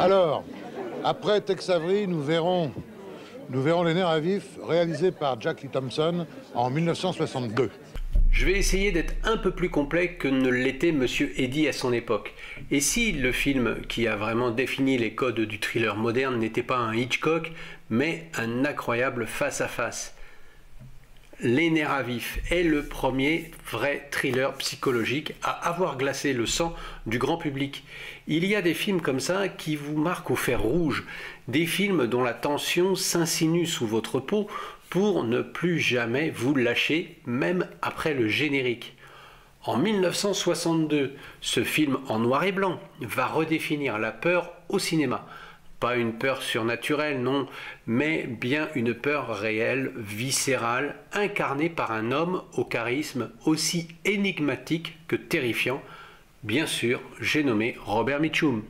Alors, après Tex Avery, nous verrons Les Nerfs à vif, réalisé par Jack Lee Thompson en 1962. Je vais essayer d'être un peu plus complet que ne l'était Monsieur Eddy à son époque. Et si le film qui a vraiment défini les codes du thriller moderne n'était pas un Hitchcock, mais un incroyable face-à-face. Les Nerfs à vif est le premier vrai thriller psychologique à avoir glacé le sang du grand public. Il y a des films comme ça qui vous marquent au fer rouge, des films dont la tension s'insinue sous votre peau pour ne plus jamais vous lâcher, même après le générique. En 1962, ce film en noir et blanc va redéfinir la peur au cinéma. Pas une peur surnaturelle, non, mais bien une peur réelle, viscérale, incarnée par un homme au charisme aussi énigmatique que terrifiant. Bien sûr, j'ai nommé Robert Mitchum.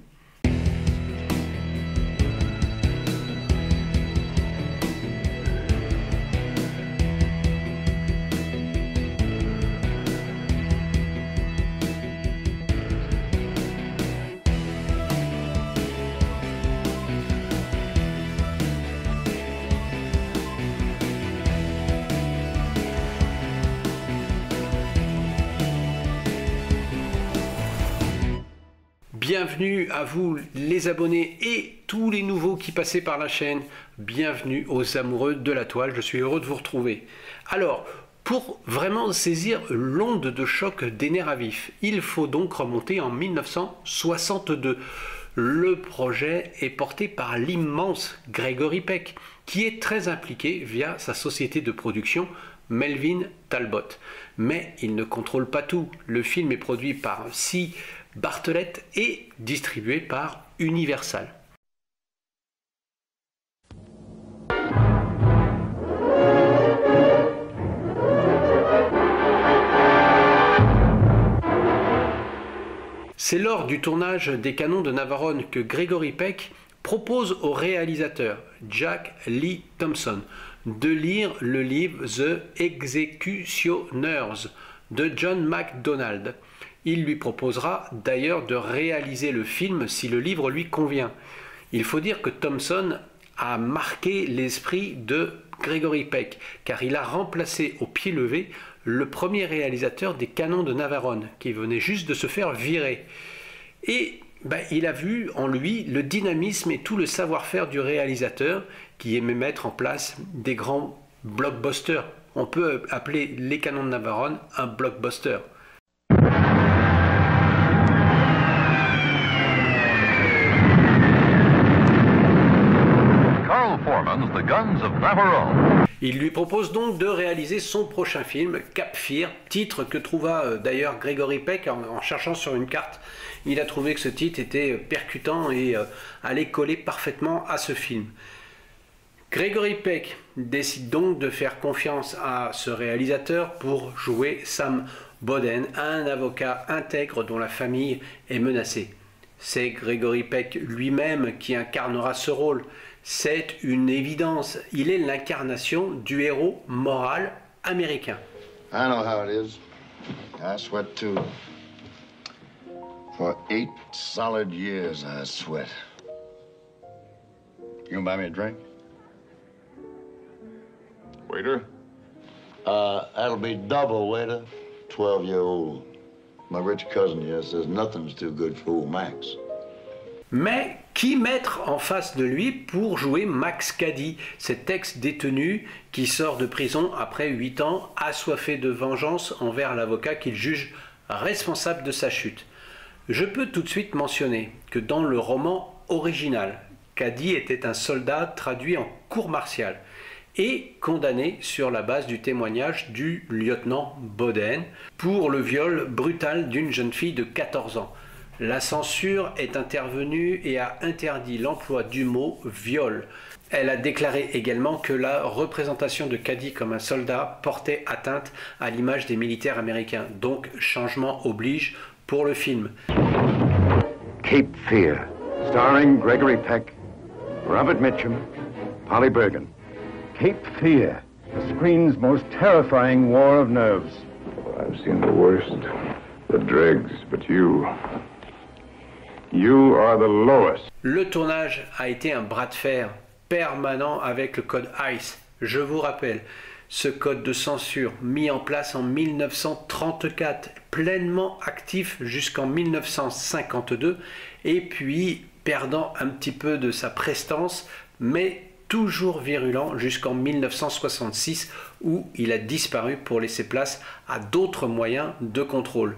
Bienvenue à vous les abonnés et tous les nouveaux qui passaient par la chaîne. Bienvenue aux amoureux de la toile, je suis heureux de vous retrouver. Alors, pour vraiment saisir l'onde de choc des Nerfs à vif, il faut donc remonter en 1962. Le projet est porté par l'immense Gregory Peck, qui est très impliqué via sa société de production Melvin Talbot. Mais il ne contrôle pas tout. Le film est produit par C. Bartlett et distribué par Universal. C'est lors du tournage des Canons de Navarone que Gregory Peck propose au réalisateur Jack Lee Thompson de lire le livre The Executioners de John MacDonald. Il lui proposera d'ailleurs de réaliser le film si le livre lui convient. Il faut dire que Thompson a marqué l'esprit de Gregory Peck, car il a remplacé au pied levé le premier réalisateur des Canons de Navarone, qui venait juste de se faire virer. Et il a vu en lui le dynamisme et tout le savoir-faire du réalisateur, qui aimait mettre en place des grands blockbusters. On peut appeler les Canons de Navarone un blockbuster. Il lui propose donc de réaliser son prochain film, Cap Fear, titre que trouva d'ailleurs Gregory Peck en cherchant sur une carte. Il a trouvé que ce titre était percutant et allait coller parfaitement à ce film. Gregory Peck décide donc de faire confiance à ce réalisateur pour jouer Sam Boden, un avocat intègre dont la famille est menacée. C'est Gregory Peck lui-même qui incarnera ce rôle. C'est une évidence. Il est l'incarnation du héros moral américain. I know how it is. I sweat too. For 8 solid years I sweat. You gonna buy me a drink? Waiter? That'll be double, waiter. 12-year-old. My rich cousin here says nothing's too good for old Max. Mais qui mettre en face de lui pour jouer Max Cady, cet ex-détenu qui sort de prison après 8 ans, assoiffé de vengeance envers l'avocat qu'il juge responsable de sa chute. Je peux tout de suite mentionner que dans le roman original, Cady était un soldat traduit en cour martiale et condamné sur la base du témoignage du lieutenant Boden pour le viol brutal d'une jeune fille de 14 ans. La censure est intervenue et a interdit l'emploi du mot viol. Elle a déclaré également que la représentation de Cady comme un soldat portait atteinte à l'image des militaires américains. Donc changement oblige pour le film. Cape Fear, starring Gregory Peck, Robert Mitchum, Polly Bergen. Cape Fear, the screen's most terrifying war of nerves. I've seen the worst, the dregs, but you are the lowest. Le tournage a été un bras de fer permanent avec le code ICE. Je vous rappelle, ce code de censure mis en place en 1934, pleinement actif jusqu'en 1952, et puis perdant un petit peu de sa prestance, mais toujours virulent jusqu'en 1966, où il a disparu pour laisser place à d'autres moyens de contrôle.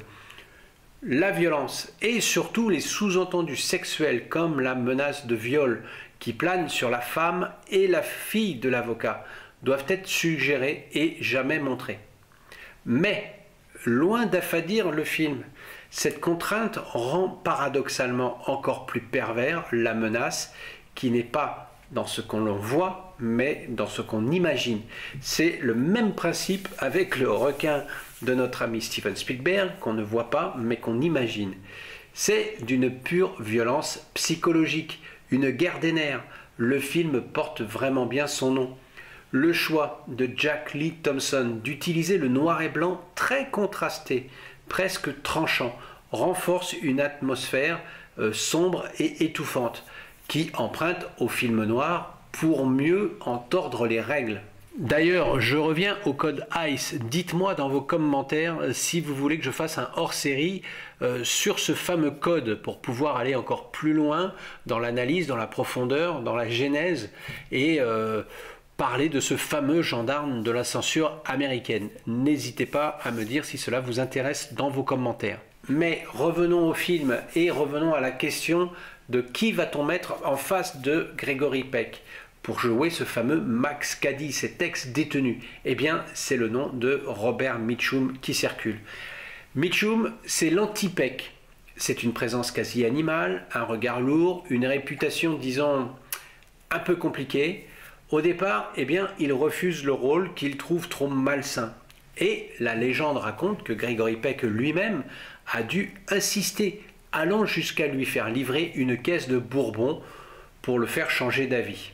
La violence et surtout les sous-entendus sexuels comme la menace de viol qui plane sur la femme et la fille de l'avocat doivent être suggérés et jamais montrés. Mais, loin d'affadir le film, cette contrainte rend paradoxalement encore plus pervers la menace qui n'est pas dans ce qu'on voit, mais dans ce qu'on imagine. C'est le même principe avec le requin de notre ami Steven Spielberg, qu'on ne voit pas, mais qu'on imagine. C'est d'une pure violence psychologique, une guerre des nerfs. Le film porte vraiment bien son nom. Le choix de Jack Lee Thompson d'utiliser le noir et blanc très contrasté, presque tranchant, renforce une atmosphère sombre et étouffante, qui emprunte au film noir pour mieux en tordre les règles. D'ailleurs, je reviens au code ICE. Dites-moi dans vos commentaires si vous voulez que je fasse un hors-série sur ce fameux code pour pouvoir aller encore plus loin dans l'analyse, dans la profondeur, dans la genèse et parler de ce fameux gendarme de la censure américaine. N'hésitez pas à me dire si cela vous intéresse dans vos commentaires. Mais revenons au film et revenons à la question de qui va-t-on mettre en face de Gregory Peck pour jouer ce fameux Max Cady, cet ex-détenu. Eh bien, c'est le nom de Robert Mitchum qui circule. Mitchum, c'est l'anti-Peck. C'est une présence quasi animale, un regard lourd, une réputation, disons, un peu compliquée. Au départ, eh bien, il refuse le rôle qu'il trouve trop malsain. Et la légende raconte que Gregory Peck lui-même a dû insister, allant jusqu'à lui faire livrer une caisse de bourbon pour le faire changer d'avis.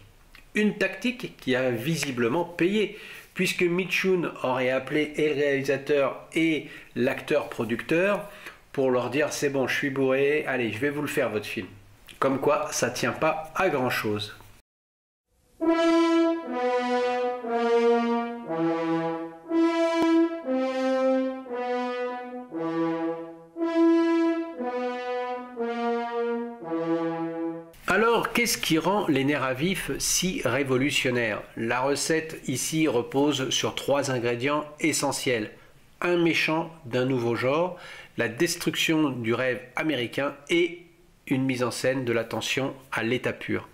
Une tactique qui a visiblement payé, puisque Mitchum aurait appelé et le réalisateur et l'acteur-producteur pour leur dire « c'est bon, je suis bourré, allez, je vais vous le faire votre film ». Comme quoi, ça ne tient pas à grand-chose. Alors, qu'est-ce qui rend Les Nerfs à Vif si révolutionnaire? La recette ici repose sur 3 ingrédients essentiels. Un méchant d'un nouveau genre, la destruction du rêve américain et une mise en scène de la tension à l'état pur.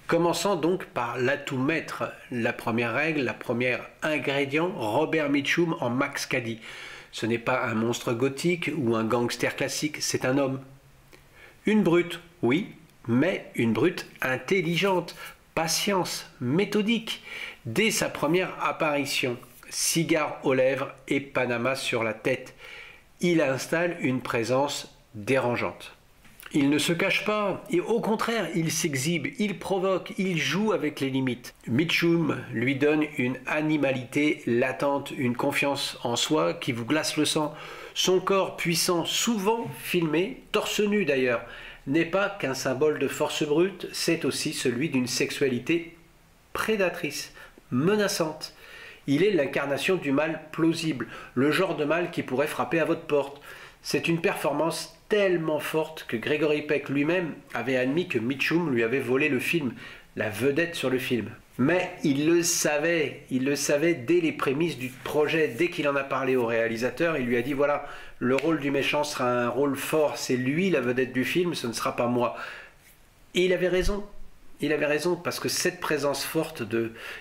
Commençons donc par l'atout maître. La première règle, la première ingrédient, Robert Mitchum en Max Cady. Ce n'est pas un monstre gothique ou un gangster classique, c'est un homme. Une brute, oui, mais une brute intelligente, patience, méthodique. Dès sa première apparition, cigare aux lèvres et Panama sur la tête, il installe une présence dérangeante. Il ne se cache pas, et au contraire, il s'exhibe, il provoque, il joue avec les limites. Mitchum lui donne une animalité latente, une confiance en soi qui vous glace le sang. Son corps puissant, souvent filmé, torse nu d'ailleurs, n'est pas qu'un symbole de force brute, c'est aussi celui d'une sexualité prédatrice, menaçante. Il est l'incarnation du mal plausible, le genre de mal qui pourrait frapper à votre porte. C'est une performance tellement forte que Gregory Peck lui-même avait admis que Mitchum lui avait volé le film, la vedette sur le film. Mais il le savait dès les prémices du projet, dès qu'il en a parlé au réalisateur, il lui a dit voilà, le rôle du méchant sera un rôle fort, c'est lui la vedette du film, ce ne sera pas moi. Et il avait raison, parce que cette présence forte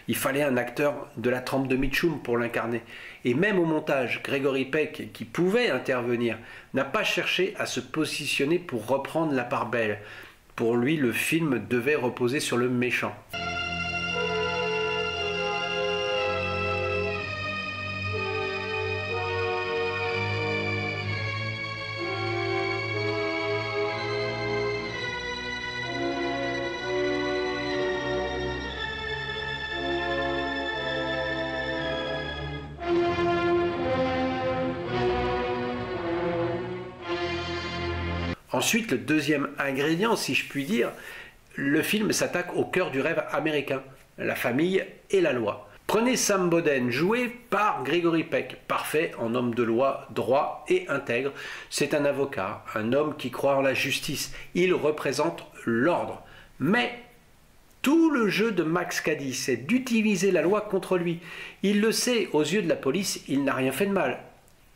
il fallait un acteur de la trempe de Mitchum pour l'incarner. Et même au montage, Gregory Peck, qui pouvait intervenir, n'a pas cherché à se positionner pour reprendre la part belle. Pour lui, le film devait reposer sur le méchant. Ensuite, le deuxième ingrédient, si je puis dire, le film s'attaque au cœur du rêve américain, la famille et la loi. Prenez Sam Boden, joué par Gregory Peck, parfait en homme de loi, droit et intègre. C'est un avocat, un homme qui croit en la justice. Il représente l'ordre. Mais tout le jeu de Max Cady, c'est d'utiliser la loi contre lui. Il le sait, aux yeux de la police, il n'a rien fait de mal.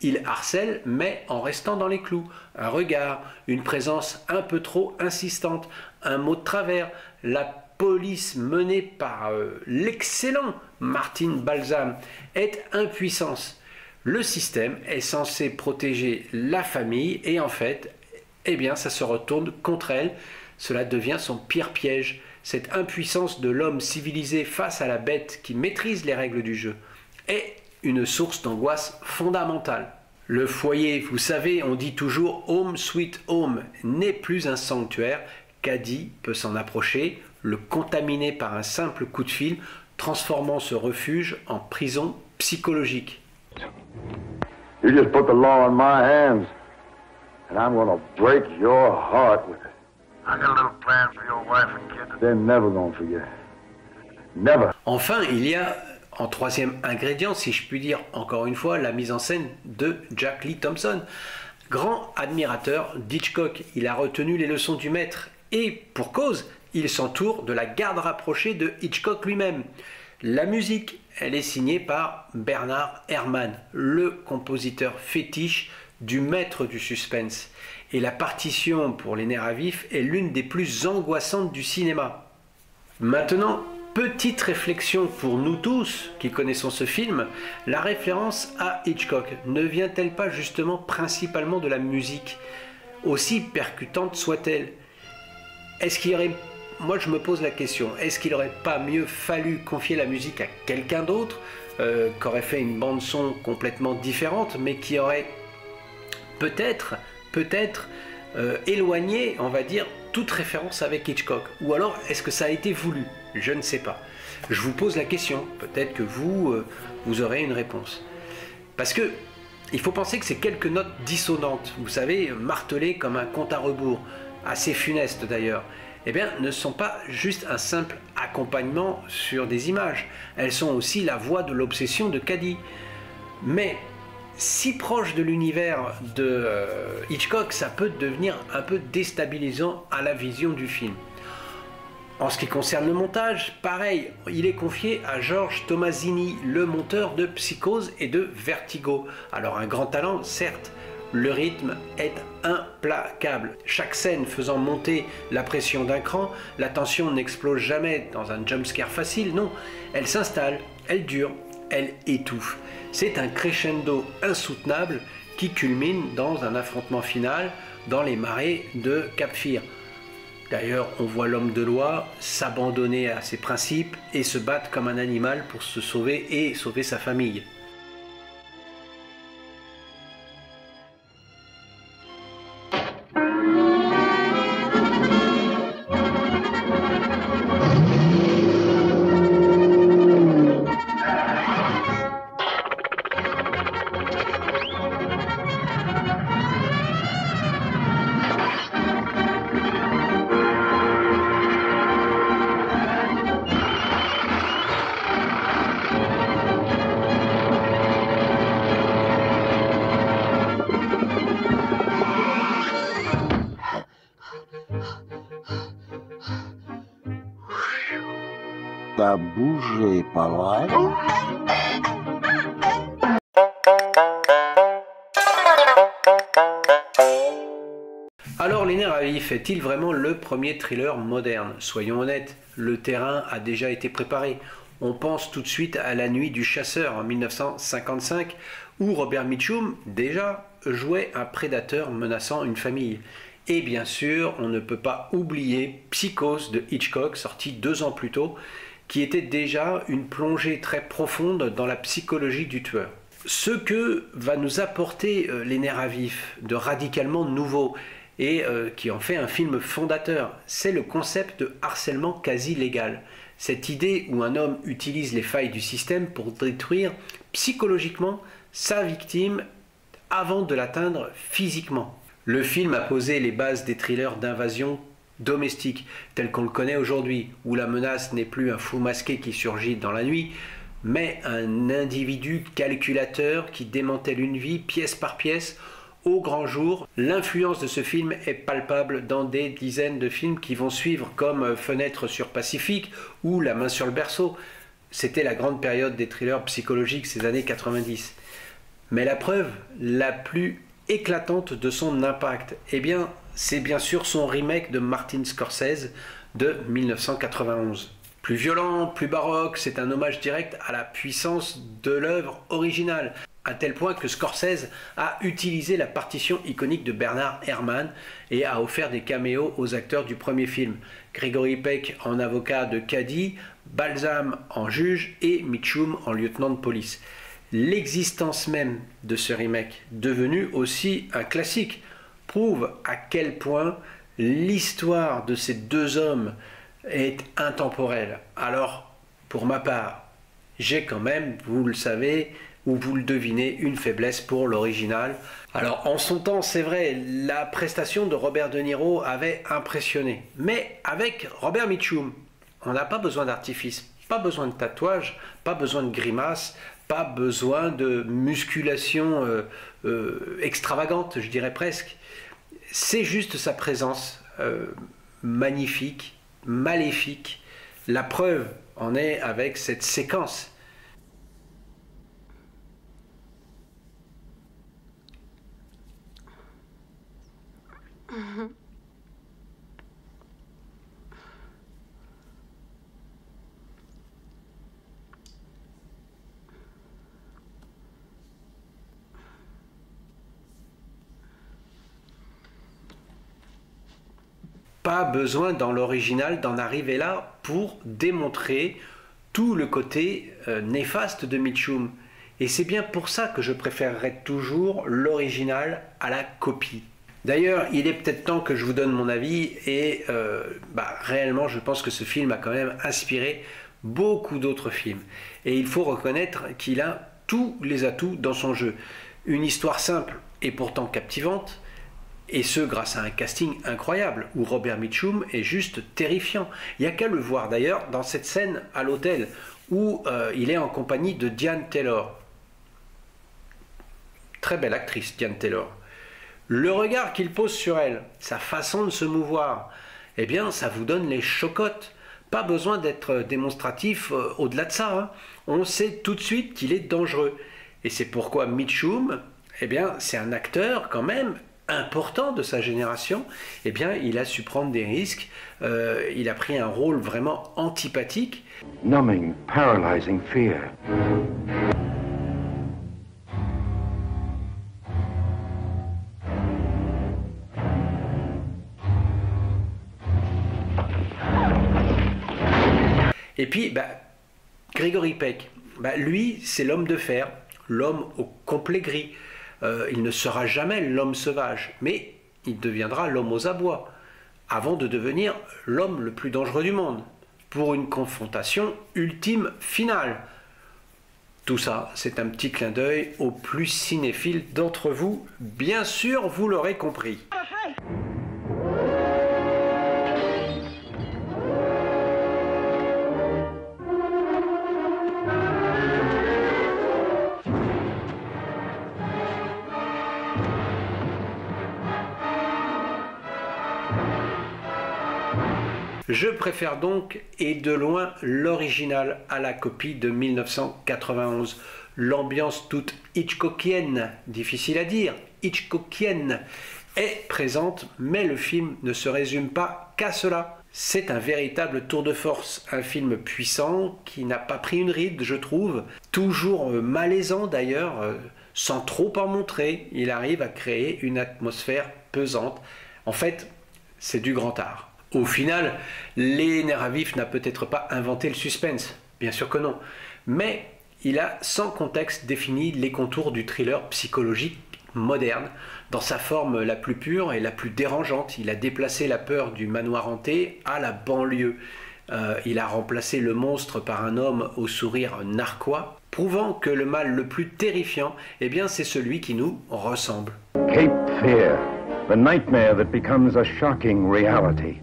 Il harcèle, mais en restant dans les clous. Un regard, une présence un peu trop insistante, un mot de travers, la police menée par l'excellent Martin Balsam est impuissance. Le système est censé protéger la famille et en fait, eh bien, ça se retourne contre elle. Cela devient son pire piège. Cette impuissance de l'homme civilisé face à la bête qui maîtrise les règles du jeu est une source d'angoisse fondamentale. Le foyer, vous savez, on dit toujours « home sweet home » n'est plus un sanctuaire. Cady peut s'en approcher, le contaminer par un simple coup de fil, transformant ce refuge en prison psychologique. You just put the law in my hands, and I'm gonna break your heart with it. I got a little plan for your wife and kids. They're never gonna forget. Never. Enfin, il y a en troisième ingrédient, si je puis dire, encore une fois, la mise en scène de Jack Lee Thompson. Grand admirateur d'Hitchcock, il a retenu les leçons du maître et pour cause, il s'entoure de la garde rapprochée de Hitchcock lui-même. La musique, elle est signée par Bernard Herrmann, le compositeur fétiche du maître du suspense. Et la partition pour les nerfs à vif est l'une des plus angoissantes du cinéma. Maintenant, petite réflexion pour nous tous qui connaissons ce film, la référence à Hitchcock ne vient-elle pas justement principalement de la musique, aussi percutante soit-elle? Est-ce qu'il y aurait, moi je me pose la question, est-ce qu'il n'aurait pas mieux fallu confier la musique à quelqu'un d'autre, qui aurait fait une bande son complètement différente, mais qui aurait peut-être éloigné, on va dire, toute référence avec Hitchcock? Ou alors est-ce que ça a été voulu? Je ne sais pas. Je vous pose la question, peut-être que vous aurez une réponse. Parce que il faut penser que ces quelques notes dissonantes, vous savez, martelées comme un compte à rebours, assez funeste d'ailleurs, eh bien, ne sont pas juste un simple accompagnement sur des images. Elles sont aussi la voix de l'obsession de Cady. Mais si proche de l'univers de Hitchcock, ça peut devenir un peu déstabilisant à la vision du film. En ce qui concerne le montage, pareil, il est confié à George Tommasini, le monteur de Psychose et de Vertigo. Alors un grand talent, certes, le rythme est implacable. Chaque scène faisant monter la pression d'un cran, la tension n'explose jamais dans un jumpscare facile, non, elle s'installe, elle dure, elle étouffe. C'est un crescendo insoutenable qui culmine dans un affrontement final dans les marais de Cap Fear. D'ailleurs, on voit l'homme de loi s'abandonner à ses principes et se battre comme un animal pour se sauver et sauver sa famille. T'as bougé, pas vrai? Alors, Les Nerfs à vif est-il vraiment le premier thriller moderne? Soyons honnêtes, le terrain a déjà été préparé. On pense tout de suite à La Nuit du Chasseur en 1955, où Robert Mitchum, déjà, jouait un prédateur menaçant une famille. Et bien sûr, on ne peut pas oublier Psychose de Hitchcock, sorti 2 ans plus tôt, qui était déjà une plongée très profonde dans la psychologie du tueur. Ce que va nous apporter Les Nerfs à vif de radicalement nouveau et qui en fait un film fondateur, c'est le concept de harcèlement quasi légal. Cette idée où un homme utilise les failles du système pour détruire psychologiquement sa victime avant de l'atteindre physiquement. Le film a posé les bases des thrillers d'invasion domestique tel qu'on le connaît aujourd'hui, où la menace n'est plus un fou masqué qui surgit dans la nuit, mais un individu calculateur qui démantèle une vie pièce par pièce au grand jour. L'influence de ce film est palpable dans des dizaines de films qui vont suivre, comme Fenêtre sur Pacifique ou La main sur le berceau. C'était la grande période des thrillers psychologiques ces années 90. Mais la preuve la plus éclatante de son impact, eh bien, c'est bien sûr son remake de Martin Scorsese de 1991. Plus violent, plus baroque, c'est un hommage direct à la puissance de l'œuvre originale, à tel point que Scorsese a utilisé la partition iconique de Bernard Herrmann et a offert des caméos aux acteurs du premier film. Gregory Peck en avocat de Caddy, Balsam en juge et Mitchum en lieutenant de police. L'existence même de ce remake, devenu aussi un classique, prouve à quel point l'histoire de ces deux hommes est intemporelle. Alors, pour ma part, j'ai quand même, vous le savez, ou vous le devinez, une faiblesse pour l'original. Alors, en son temps, c'est vrai, la prestation de Robert De Niro avait impressionné. Mais avec Robert Mitchum, on n'a pas besoin d'artifice, pas besoin de tatouage, pas besoin de grimaces, pas besoin de musculation extravagante, je dirais presque. C'est juste sa présence magnifique, maléfique. La preuve en est avec cette séquence. Pas besoin dans l'original d'en arriver là pour démontrer tout le côté néfaste de Mitchum. Et c'est bien pour ça que je préférerais toujours l'original à la copie. D'ailleurs, il est peut-être temps que je vous donne mon avis et réellement je pense que ce film a quand même inspiré beaucoup d'autres films. Et il faut reconnaître qu'il a tous les atouts dans son jeu. Une histoire simple et pourtant captivante, et ce grâce à un casting incroyable où Robert Mitchum est juste terrifiant. Il n'y a qu'à le voir d'ailleurs dans cette scène à l'hôtel où il est en compagnie de Diane Taylor. Très belle actrice, Diane Taylor. Le regard qu'il pose sur elle, sa façon de se mouvoir, eh bien ça vous donne les chocottes. Pas besoin d'être démonstratif au-delà de ça, hein. On sait tout de suite qu'il est dangereux. Et c'est pourquoi Mitchum, eh bien c'est un acteur quand même important de sa génération. Eh bien il a su prendre des risques, il a pris un rôle vraiment antipathique. Numbing, paralyzing fear. Et puis, Gregory Peck, lui, c'est l'homme de fer, l'homme au complet gris. Il ne sera jamais l'homme sauvage, mais il deviendra l'homme aux abois, avant de devenir l'homme le plus dangereux du monde, pour une confrontation ultime finale. Tout ça, c'est un petit clin d'œil aux plus cinéphiles d'entre vous, bien sûr, vous l'aurez compris. Je préfère donc, et de loin, l'original à la copie de 1991. L'ambiance toute hitchcockienne, difficile à dire, hitchcockienne, est présente, mais le film ne se résume pas qu'à cela. C'est un véritable tour de force, un film puissant qui n'a pas pris une ride, je trouve, toujours malaisant d'ailleurs, sans trop en montrer. Il arrive à créer une atmosphère pesante. En fait, c'est du grand art. Au final, Les Nerfs à Vif n'a peut-être pas inventé le suspense, bien sûr que non, mais il a sans contexte défini les contours du thriller psychologique moderne, dans sa forme la plus pure et la plus dérangeante. Il a déplacé la peur du manoir hanté à la banlieue. Il a remplacé le monstre par un homme au sourire narquois, prouvant que le mal le plus terrifiant, eh bien, c'est celui qui nous ressemble. Cape Fear, the nightmare that becomes a shocking reality.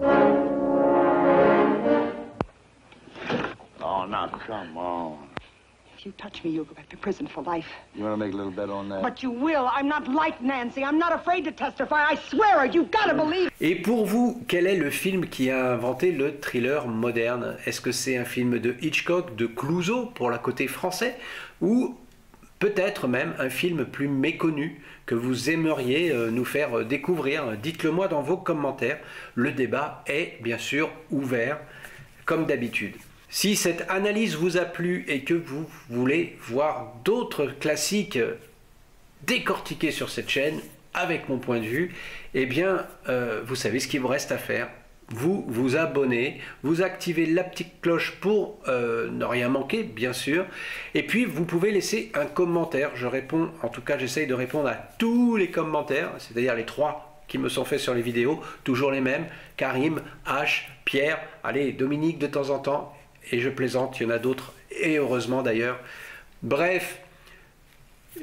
come on. If you touch me, you'll go back to prison for life. You want to make a little bet on that? But you will. I'm not like Nancy. I'm not afraid to testify. I swear it. You've got to believe. Et pour vous, quel est le film qui a inventé le thriller moderne? Est-ce que c'est un film de Hitchcock, de Clouzot pour le côté français, ou peut-être même un film plus méconnu que vous aimeriez nous faire découvrir? Dites-le moi dans vos commentaires. Le débat est bien sûr ouvert, comme d'habitude. Si cette analyse vous a plu et que vous voulez voir d'autres classiques décortiqués sur cette chaîne, avec mon point de vue, eh bien, vous savez ce qu'il vous reste à faire. Vous vous abonnez, vous activez la petite cloche pour ne rien manquer, bien sûr. Et puis, vous pouvez laisser un commentaire. Je réponds, en tout cas, j'essaye de répondre à tous les commentaires, c'est-à-dire les 3 qui me sont faits sur les vidéos, toujours les mêmes. Karim, H, Pierre, allez, Dominique de temps en temps. Et je plaisante, il y en a d'autres, et heureusement d'ailleurs. Bref,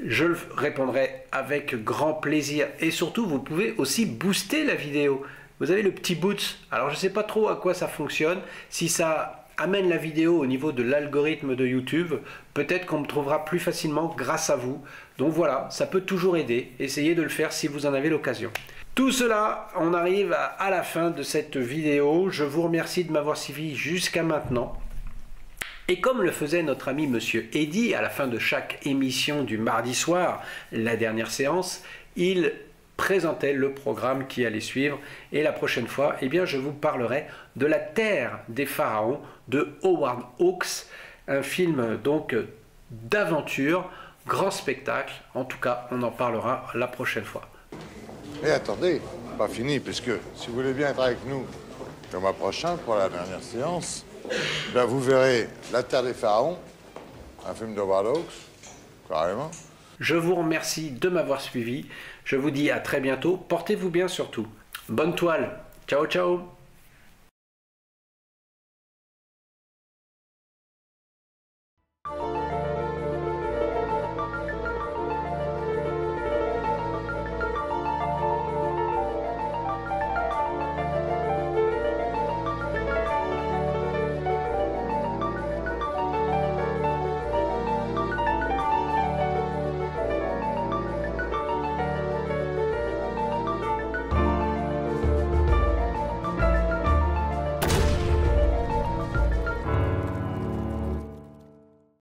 je répondrai avec grand plaisir. Et surtout, vous pouvez aussi booster la vidéo. Vous avez le petit boost. Alors, je ne sais pas trop à quoi ça fonctionne. Si ça amène la vidéo au niveau de l'algorithme de YouTube, peut-être qu'on me trouvera plus facilement grâce à vous. Donc voilà, ça peut toujours aider. Essayez de le faire si vous en avez l'occasion. Tout cela, on arrive à la fin de cette vidéo. Je vous remercie de m'avoir suivi jusqu'à maintenant. Et comme le faisait notre ami Monsieur Eddy à la fin de chaque émission du mardi soir, la dernière séance, il présentait le programme qui allait suivre. Et la prochaine fois, eh bien, je vous parlerai de La Terre des Pharaons de Howard Hawks, un film donc d'aventure, grand spectacle. En tout cas, on en parlera la prochaine fois. Et attendez, pas fini, puisque si vous voulez bien être avec nous le mois prochain pour la dernière séance, ben vous verrez La Terre des Pharaons, un film de Howard Hawks, carrément. Je vous remercie de m'avoir suivi. Je vous dis à très bientôt. Portez-vous bien surtout. Bonne toile. Ciao, ciao.